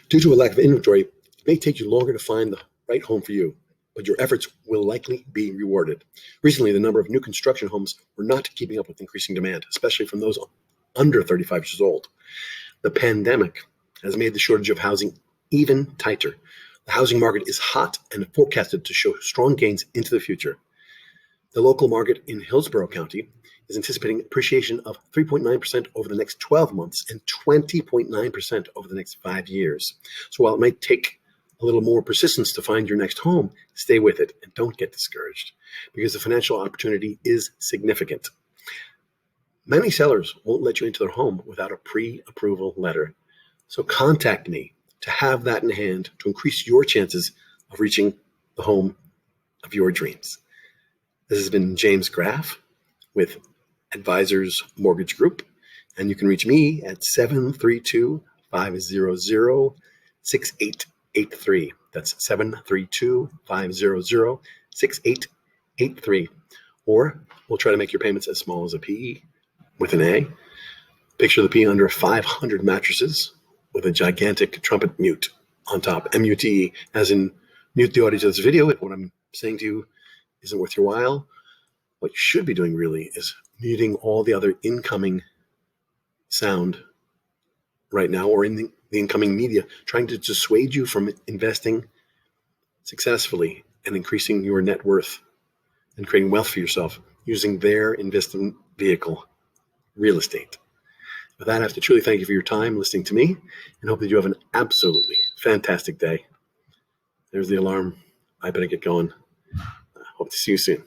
Due to a lack of inventory, it may take you longer to find the right home for you, but your efforts will likely be rewarded. Recently, the number of new construction homes were not keeping up with increasing demand, especially from those under 35 years old. The pandemic has made the shortage of housing even tighter. The housing market is hot and forecasted to show strong gains into the future. The local market in Hillsborough County is anticipating appreciation of 3.9% over the next 12 months and 20.9% over the next 5 years. So while it might take a little more persistence to find your next home, stay with it and don't get discouraged because the financial opportunity is significant. Many sellers won't let you into their home without a pre-approval letter. So contact me to have that in hand to increase your chances of reaching the home of your dreams. This has been James Graff with Advisors Mortgage Group, and you can reach me at 732-500-6883. That's 732-500-6883. Or we'll try to make your payments as small as a P with an A. Picture the P under 500 mattresses with a gigantic trumpet mute on top, M-U-T-E, as in mute the audio to this video if what I'm saying to you isn't worth your while. What you should be doing really is muting all the other incoming sound right now or in the incoming media, trying to dissuade you from investing successfully and increasing your net worth and creating wealth for yourself using their investment vehicle, real estate. With that, I have to truly thank you for your time listening to me and hope that you have an absolutely fantastic day. There's the alarm. I better get going. Hope to see you soon.